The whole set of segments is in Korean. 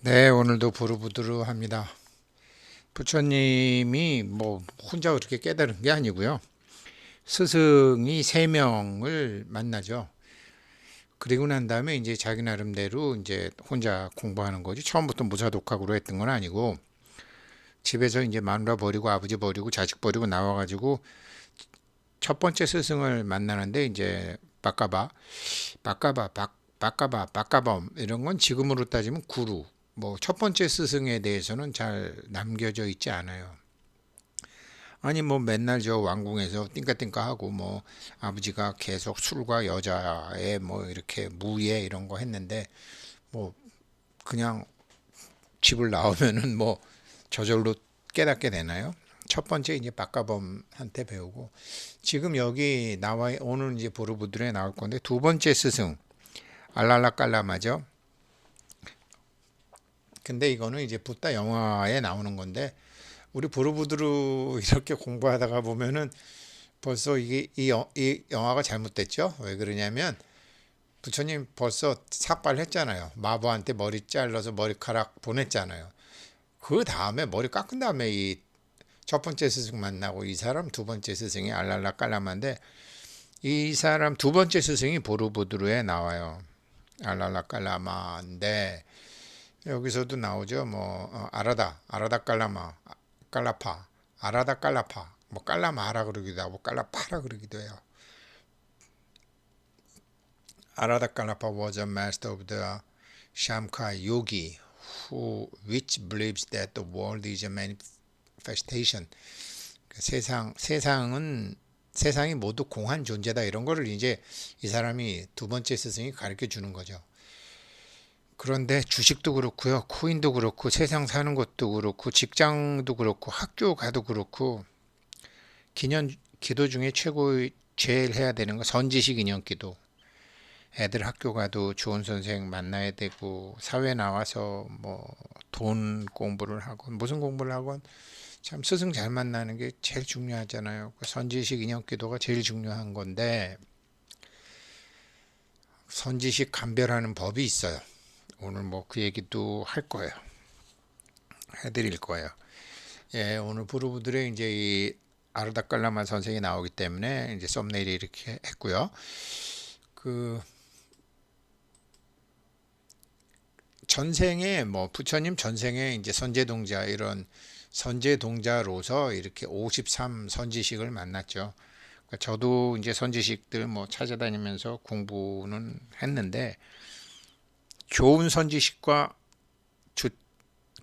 네, 오늘도 부르부르합니다. 부처님이 뭐 혼자 그렇게 깨달은 게 아니고요. 스승이 세 명을 만나죠. 그리고 난 다음에 이제 자기 나름대로 이제 혼자 공부하는 거지. 처음부터 무사독학으로 했던 건 아니고 집에서 이제 마누라 버리고 아버지 버리고 자식 버리고 나와가지고 첫 번째 스승을 만나는데 이제 바까바 이런 건 지금으로 따지면 구루. 뭐 첫 번째 스승에 대해서는 잘 남겨져 있지 않아요. 아니 뭐 맨날 저 왕궁에서 띵까띵까 하고 뭐 아버지가 계속 술과 여자에 뭐 이렇게 무예 이런 거 했는데 뭐 그냥 집을 나오면은 뭐 저절로 깨닫게 되나요? 첫 번째 이제 박가범한테 배우고 지금 여기 나와 오늘 이제 보르부드에 나올 건데 두 번째 스승 알랄라 깔라마죠. 근데 이거는 이제 붓다 영화에 나오는 건데 우리 보르부드로 이렇게 공부하다가 보면은 벌써 이 영화가 잘못됐죠. 왜 그러냐면 부처님 벌써 삭발했잖아요. 마부한테 머리 잘라서 머리카락 보냈잖아요. 그 다음에 머리 깎은 다음에 이 첫 번째 스승 만나고 이 사람 두 번째 스승이 알랄라 깔라마인데 이 사람 두 번째 스승이 보르부드루에 나와요. 알랄라 깔라마인데 여기서도 나오죠. 뭐 아라다 깔라마 깔라파 아라다 깔라파 뭐 깔라마라 그러기도 하고 깔라파라 그러기도 해요. Arada Kalapa was a master of the Shamka yogi who which believes that the world is a manifestation. 세상이 모두 공한 존재다 이런 거를 이제 이 사람이 두 번째 스승이 가르쳐 주는 거죠. 그런데 주식도 그렇고요, 코인도 그렇고, 세상 사는 것도 그렇고, 직장도 그렇고, 학교 가도 그렇고, 기도 중에 제일 해야 되는 거 선지식 기도. 애들 학교 가도 좋은 선생 만나야 되고 사회 나와서 뭐 돈 공부를 하건 무슨 공부를 하건 참 스승 잘 만나는 게 제일 중요하잖아요. 그 선지식 인연 기도가 제일 중요한 건데 선지식 감별하는 법이 있어요. 오늘 뭐 그 얘기도 할 거예요. 해드릴 거예요. 예, 오늘 부르부들의 이제 이 아르다깔라마 선생이 나오기 때문에 이제 썸네일이 이렇게 했고요. 그 전생에 뭐 부처님 전생에 이제 선제동자 이런 선제동자로서 이렇게 53 선지식을 만났죠. 그러니까 저도 이제 선지식들 뭐 찾아다니면서 공부는 했는데 좋은 선지식과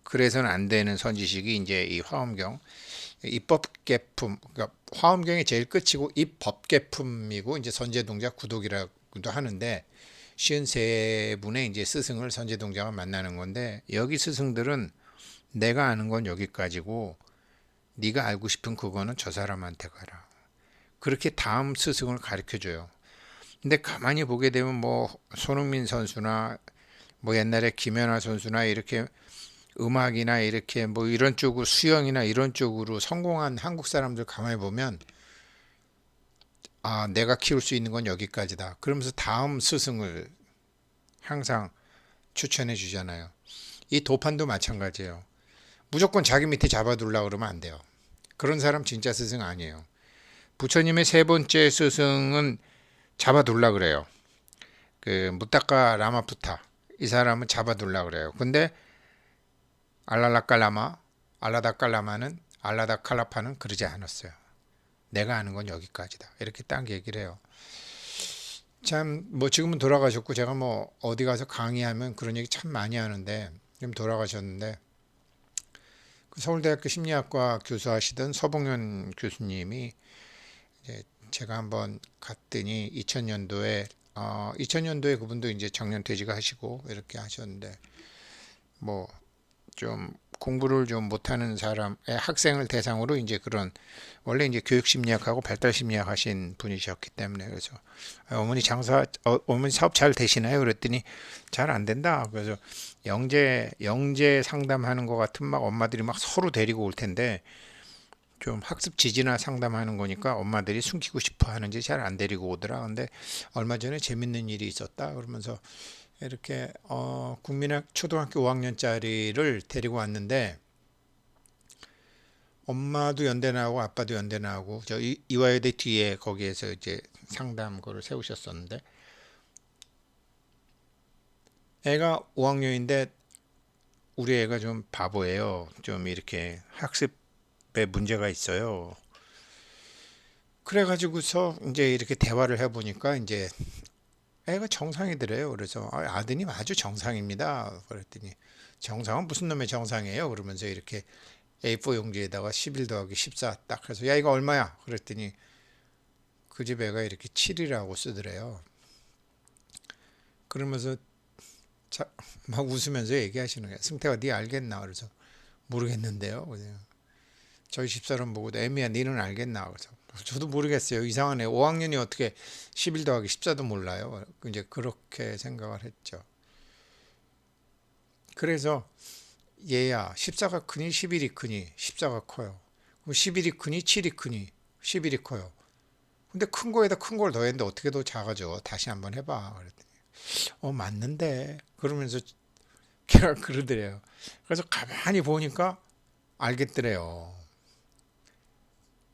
그래서는 안 되는 선지식이 이제 이 화엄경 입법계품 그러니까 화엄경이 제일 끝이고 입법계품이고 이제 선제동자 구독이라고도 하는데 53분의 이제 스승을 선제동자가 만나는 건데 여기 스승들은 내가 아는 건 여기까지고 네가 알고 싶은 그거는 저 사람한테 가라. 그렇게 다음 스승을 가르쳐 줘요. 근데 가만히 보게 되면 뭐 손흥민 선수나 뭐 옛날에 김연아 선수나 이렇게 음악이나 이렇게 뭐 이런 쪽으로 수영이나 이런 쪽으로 성공한 한국 사람들 가만히 보면 아, 내가 키울 수 있는 건 여기까지다. 그러면서 다음 스승을 항상 추천해 주잖아요. 이 도판도 마찬가지예요. 무조건 자기 밑에 잡아두려고 그러면 안 돼요. 그런 사람 진짜 스승 아니에요. 부처님의 세 번째 스승은 잡아둘라 그래요. 그 무타카 라마푸타 이 사람은 잡아둘라 그래요. 근데 알랄라깔라마 알라다깔라마는 알라다칼라파는 그러지 않았어요. 내가 아는 건 여기까지다. 이렇게 딱 얘기를 해요. 참 뭐 지금은 돌아가셨고 제가 뭐 어디 가서 강의하면 그런 얘기 참 많이 하는데 지금 돌아가셨는데 그 서울대학교 심리학과 교수하시던 서봉현 교수님이 이제 제가 한번 갔더니 2000년도에 그분도 이제 정년 퇴직을 하시고 이렇게 하셨는데 뭐 좀 공부를 좀 못하는 사람의 학생을 대상으로 이제 그런 원래 이제 교육심리학하고 발달심리학 하신 분이셨기 때문에 그래서 어머니 사업 잘 되시나요? 그랬더니 잘 안 된다. 그래서 영재 상담하는 것 같은 막 엄마들이 막 서로 데리고 올 텐데 좀 학습 지지나 상담하는 거니까 엄마들이 숨기고 싶어 하는지 잘 안 데리고 오더라. 근데 얼마 전에 재밌는 일이 있었다. 그러면서 이렇게 국민학 초등학교 5학년짜리를 데리고 왔는데 엄마도 연대 나오고 아빠도 연대 나오고 저 이화여대 뒤에 거기에서 이제 상담 거를 세우셨었는데 애가 5학년인데 우리 애가 좀 바보예요. 좀 이렇게 학습에 문제가 있어요. 그래가지고서 이제 이렇게 대화를 해보니까 이제 애가 정상이더래요. 그래서 아드님 아주 정상입니다. 그랬더니 정상은 무슨 놈의 정상이에요? 그러면서 이렇게 A4 용지에다가 11 더하기 14 딱 해서 야 이거 얼마야? 그랬더니 그 집 애가 이렇게 7이라고 쓰더래요. 그러면서 자, 막 웃으면서 얘기하시는 거예요. 승태가 네 알겠나? 그래서 모르겠는데요. 그냥 저희 집사람 보고 애미야 니는 알겠나? 그래서 저도 모르겠어요. 이상하네. 5학년이 어떻게 11 더하기 14도 몰라요. 이제 그렇게 생각을 했죠. 그래서 얘야 14가 크니 11이 크니 14가 커요. 그럼 11이 크니 7이 크니 11이 커요. 근데 큰 거에다 큰 걸 더했는데 어떻게 더 작아져? 다시 한번 해봐. 그랬더니 맞는데 그러면서 걔가 그러더래요. 그래서 가만히 보니까 알겠더래요.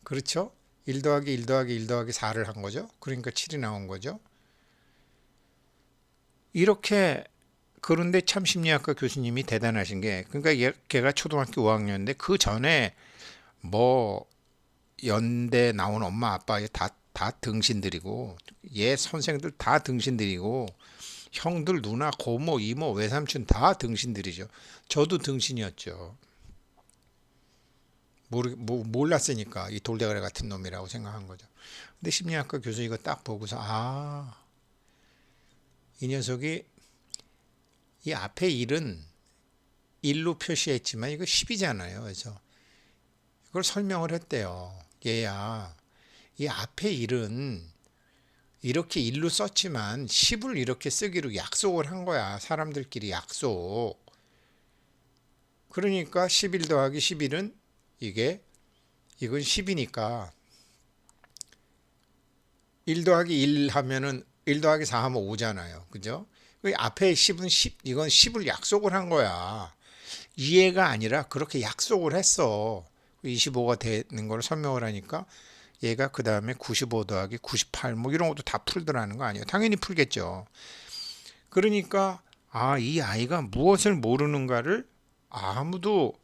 그렇죠? 1 더하기 1 더하기 1 더하기 4를 한 거죠. 그러니까 7이 나온 거죠. 이렇게 그런데 참 심리학과 교수님이 대단하신 게 그러니까 걔가 초등학교 5학년인데 그 전에 뭐 연대 나온 엄마 아빠 다 등신들이고 얘 선생들 다 등신들이고 형들 누나 고모 이모 외삼촌 다 등신들이죠. 저도 등신이었죠. 몰랐으니까 이 돌대가리 같은 놈이라고 생각한 거죠. 근데 심리학과 교수 이거 딱 보고서 이 녀석이 이 앞에 1은 1로 표시했지만 이거 10이잖아요. 그래서 그걸 설명을 했대요. 얘야 이 앞에 1은 이렇게 1로 썼지만 10을 이렇게 쓰기로 약속을 한 거야. 사람들끼리 약속. 그러니까 11 더하기 11은 이건 10이니까 1 더하기 1 하면은 1 더하기 4 하면 5잖아요. 그죠? 그 앞에 10은 10, 이건 10을 약속을 한 거야. 이해가 아니라 그렇게 약속을 했어. 25가 되는 걸 설명을 하니까 얘가 그 다음에 95 더하기 98 뭐 이런 것도 다 풀더라는 거 아니에요. 당연히 풀겠죠. 그러니까 이 아이가 무엇을 모르는가를 아무도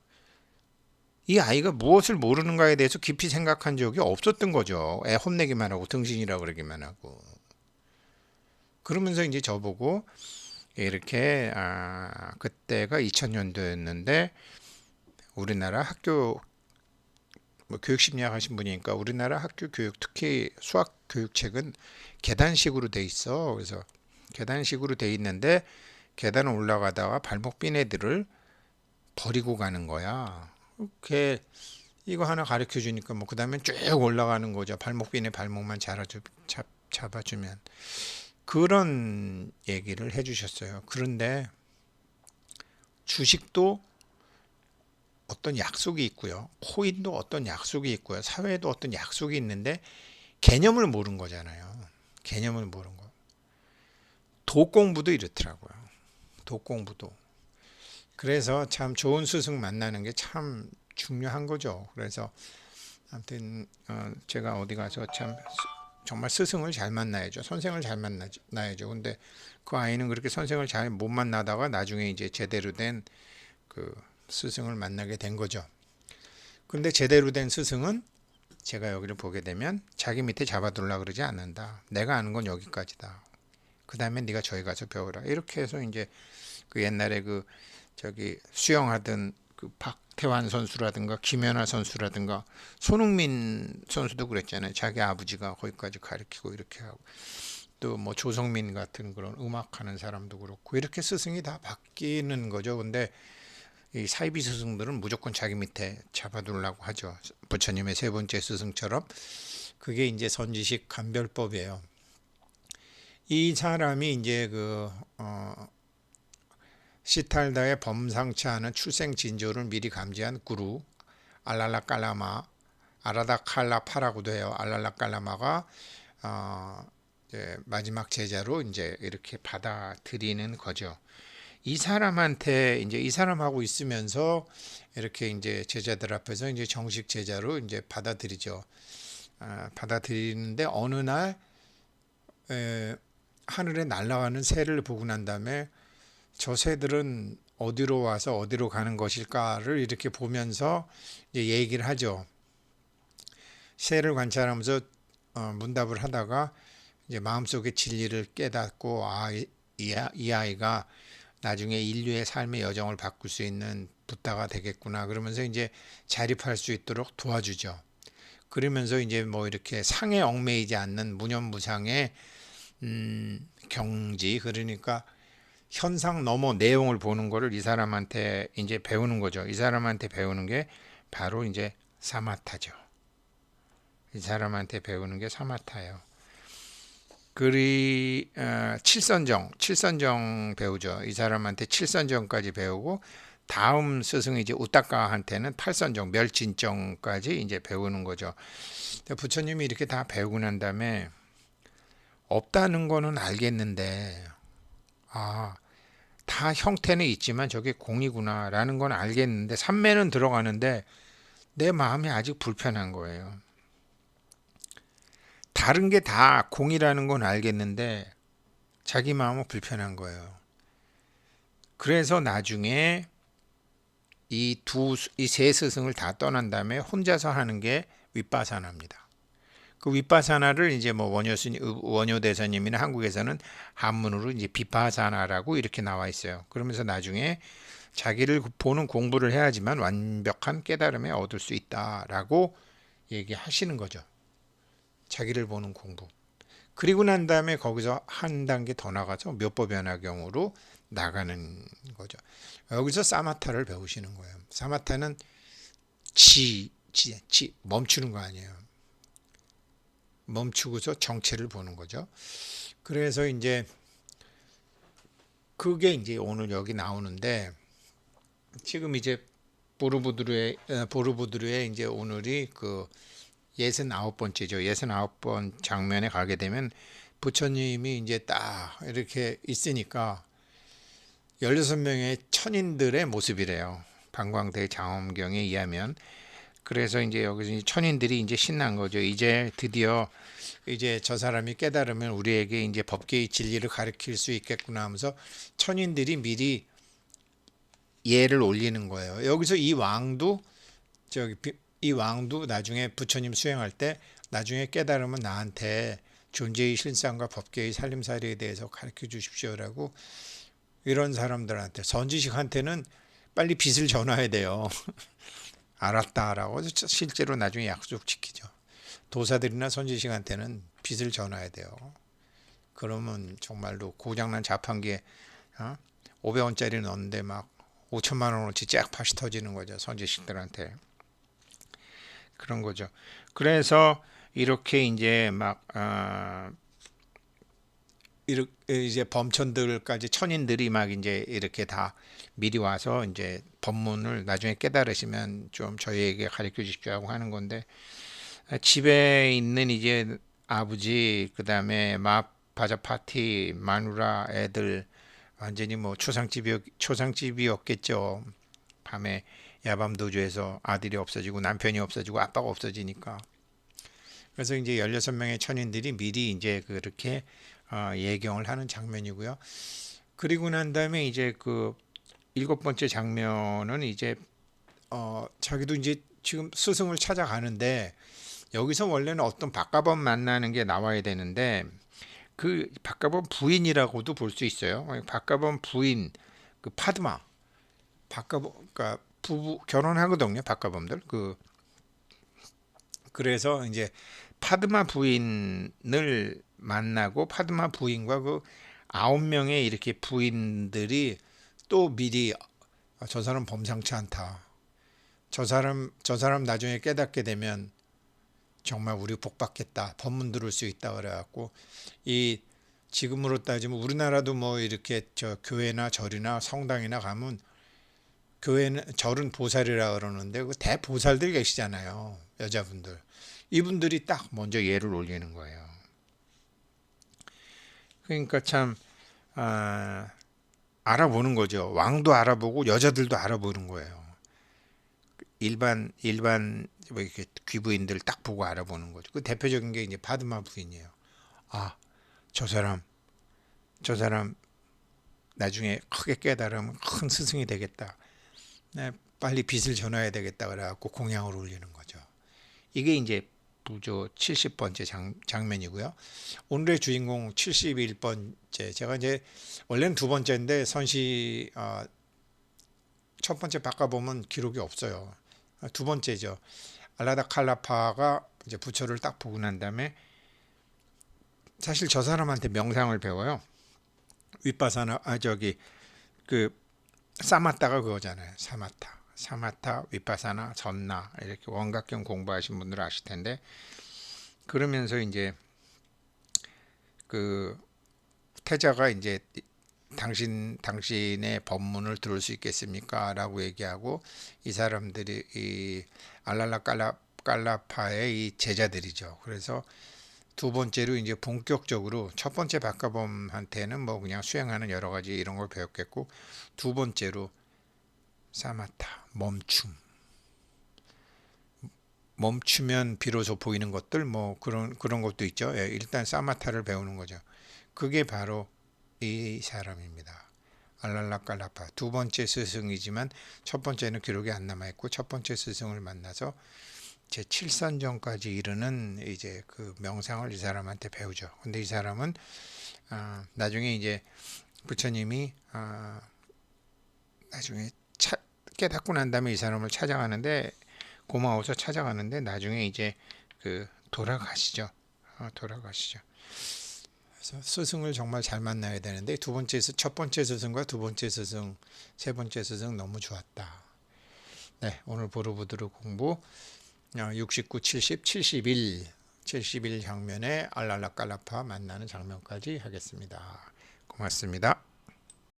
이 아이가 무엇을 모르는가에 대해서 깊이 생각한 적이 없었던 거죠. 애 혼내기만 하고 등신이라고 그러기만 하고. 그러면서 이제 저보고 이렇게 그때가 2000년도였는데 우리나라 학교 뭐 교육심리학 하신 분이니까 우리나라 학교 교육 특히 수학 교육책은 계단식으로 돼 있어. 그래서 계단식으로 돼 있는데 계단을 올라가다가 발목 삔 애들을 버리고 가는 거야. 이렇게 이거 하나 가르쳐 주니까 뭐 그다음에 쭉 올라가는 거죠. 발목 삔에 발목만 잡아주면 그런 얘기를 해주셨어요. 그런데 주식도 어떤 약속이 있고요. 코인도 어떤 약속이 있고요. 사회에도 어떤 약속이 있는데 개념을 모르는 거잖아요. 개념을 모르는 거. 도 공부도 이렇더라고요. 도 공부도. 그래서 참 좋은 스승 만나는 게 참 중요한 거죠. 그래서 아무튼 제가 어디 가서 참 정말 스승을 잘 만나야죠. 선생을 잘 만나야죠. 근데 그 아이는 그렇게 선생을 잘 못 만나다가 나중에 이제 제대로 된 그 스승을 만나게 된 거죠. 근데 제대로 된 스승은 제가 여기를 보게 되면 자기 밑에 잡아둘라 그러지 않는다. 내가 아는 건 여기까지다. 그 다음에 네가 저기 가서 배우라. 이렇게 해서 이제 그 옛날에 그 저기 수영하던 그 박태환 선수라든가 김연아 선수라든가 손흥민 선수도 그랬잖아요. 자기 아버지가 거기까지 가르치고 이렇게 하고 또 뭐 조성민 같은 그런 음악하는 사람도 그렇고 이렇게 스승이 다 바뀌는 거죠. 근데 이 사이비 스승들은 무조건 자기 밑에 잡아두려고 하죠. 부처님의 세 번째 스승처럼 그게 이제 선지식 감별법이에요. 이 사람이 이제 시탈다의 범상치 않은 출생 징조를 미리 감지한 구루 알랄라 깔라마 아라다 칼라 파라고도 해요. 알랄라 깔라마가 마지막 제자로 이제 이렇게 받아들이는 거죠. 이 사람한테 이제 이 사람하고 있으면서 이렇게 이제 제자들 앞에서 이제 정식 제자로 이제 받아들이죠. 받아들이는데 어느 날 하늘에 날아가는 새를 보고 난 다음에 저 새들은 어디로 와서 어디로 가는 것일까를 이렇게 보면서 이제 얘기를 하죠. 새를 관찰하면서 문답을 하다가 이제 마음속의 진리를 깨닫고 이 아이가 나중에 인류의 삶의 여정을 바꿀 수 있는 붓다가 되겠구나 그러면서 이제 자립할 수 있도록 도와주죠. 그러면서 이제 뭐 이렇게 상에 얽매이지 않는 무념무상의 경지, 그러니까 현상 넘어 내용을 보는 거를 이 사람한테 이제 배우는 거죠. 이 사람한테 배우는 게 바로 이제 사마타죠. 이 사람한테 배우는 게 사마타예요. 칠선정 배우죠. 이 사람한테 칠선정까지 배우고 다음 스승이 이제 우따까한테는 팔선정, 멸진정까지 이제 배우는 거죠. 부처님이 이렇게 다 배우고 난 다음에 없다는 거는 알겠는데 다 형태는 있지만 저게 공이구나라는 건 알겠는데 삼매는 들어가는데 내 마음이 아직 불편한 거예요. 다른 게 다 공이라는 건 알겠는데 자기 마음은 불편한 거예요. 그래서 나중에 이 세 스승을 다 떠난 다음에 혼자서 하는 게 윗바사나입니다. 그 윗바사나를 이제 뭐 원효대사님이나 한국에서는 한문으로 이제 비파사나라고 이렇게 나와 있어요. 그러면서 나중에 자기를 보는 공부를 해야지만 완벽한 깨달음에 얻을 수 있다라고 얘기하시는 거죠. 자기를 보는 공부. 그리고 난 다음에 거기서 한 단계 더 나가서 묘법연화경으로 나가는 거죠. 여기서 사마타를 배우시는 거예요. 사마타는 멈추는 거 아니에요. 멈추고서 정체를 보는 거죠. 그래서 이제 그게 이제 오늘 여기 나오는데 지금 이제 보르부드르의 이제 오늘이 그 69번째죠. 69번 장면에 가게 되면 부처님이 이제 딱 이렇게 있으니까 16명의 천인들의 모습이래요. 방광대 장엄경에 의하면. 그래서 이제 여기서 천인들이 이제 신난 거죠. 이제 드디어 이제 저 사람이 깨달으면 우리에게 이제 법계의 진리를 가르칠 수 있겠구나 하면서 천인들이 미리 예를 올리는 거예요. 여기서 이 왕도 나중에 부처님 수행할 때 나중에 깨달으면 나한테 존재의 실상과 법계의 살림살이에 대해서 가르쳐 주십시오라고 이런 사람들한테 선지식한테는 빨리 빚을 전화해야 돼요. 알았다라고 실제로 나중에 약속 지키죠. 도사들이나 선지식한테는 빚을 전화해야 돼요. 그러면 정말로 고장난 자판기에 500원짜리 넣었는데 막 5천만 원어치 잭팟이 터지는 거죠. 선지식들한테. 그런 거죠. 그래서 이렇게 이제 막 이제 범천들까지 천인들이 막 이제 이렇게 다 미리 와서 이제 법문을 나중에 깨달으시면 좀 저희에게 가르쳐 주십시오 하고 하는 건데 집에 있는 이제 아버지 그다음에 바자파티 마누라 애들 완전히 뭐 초상집이었겠죠. 밤에 야밤 도주에서 아들이 없어지고 남편이 없어지고 아빠가 없어지니까. 그래서 이제 16명의 천인들이 미리 이제 그렇게 예경을 하는 장면이고요. 그리고 난 다음에 이제 그 7번째 장면은 이제 자기도 이제 지금 스승을 찾아가는데 여기서 원래는 어떤 박가범 만나는 게 나와야 되는데 그 박가범 부인이라고도 볼 수 있어요. 박가범 부인 그 파드마 박가범 그러니까 부부 결혼하거든요. 박가범들 그래서 이제 파드마 부인을 만나고 파드마 부인과 그 9명의 이렇게 부인들이 또 미리 저 사람 범상치 않다. 저 사람 나중에 깨닫게 되면 정말 우리 복 받겠다. 법문 들을 수 있다 그래갖고 이 지금으로 따지면 우리나라도 뭐 이렇게 저 교회나 절이나 성당이나 가면 교회는 절은 보살이라 그러는데 그 대보살들 계시잖아요. 여자분들. 이분들이 딱 먼저 예를 올리는 거예요. 그러니까 참 알아보는 거죠. 왕도 알아보고 여자들도 알아보는 거예요. 일반 뭐 이렇게 귀부인들 딱 보고 알아보는 거죠. 그 대표적인 게 이제 파드마 부인이에요. 아, 저 사람 저 사람 나중에 크게 깨달으면 큰 스승이 되겠다. 네, 빨리 빚을 전해야 되겠다 그래갖고 공양을 올리는 거죠. 이게 이제 부조 70번째 장면이고요. 오늘의 주인공 71번째. 제가 이제 원래는 두 번째인데 선시 첫 번째 바꿔보면 기록이 없어요. 두 번째죠. 알라다 칼라파가 이제 부처를 딱 보고 난 다음에 사실 저 사람한테 명상을 배워요. 윗바사나 저기 그 사마타가 그거잖아요. 사마타, 윗바사나, 전나 이렇게 원각경 공부하신 분들 아실 텐데 그러면서 이제 그 태자가 이제 당신의 법문을 들을 수 있겠습니까? 라고 얘기하고 이 사람들이 이 알랄라 깔라파의 이 제자들이죠. 그래서 두 번째로 이제 본격적으로 첫 번째 박가범한테는 뭐 그냥 수행하는 여러 가지 이런 걸 배웠겠고 두 번째로 사마타 멈추면 비로소 보이는 것들 뭐 그런 것도 있죠. 예, 일단 사마타를 배우는 거죠. 그게 바로 이 사람입니다. 알랄라 깔라파 두 번째 스승이지만 첫 번째는 기록이 안 남아 있고 첫 번째 스승을 만나서 제 7선전까지 이르는 이제 그 명상을 이 사람한테 배우죠. 근데 이 사람은 나중에 이제 부처님이 나중에 깨닫고 난 다음에 이 사람을 찾아가는데 고마워서 찾아가는데 나중에 이제 그 돌아가시죠. 돌아가시죠. 그래서 스승을 정말 잘 만나야 되는데 첫 번째 스승과 두 번째 스승, 세 번째 스승 너무 좋았다. 네, 오늘 보르부드르 공부 69, 70, 71 장면에 알랄라 깔라파 만나는 장면까지 하겠습니다. 고맙습니다.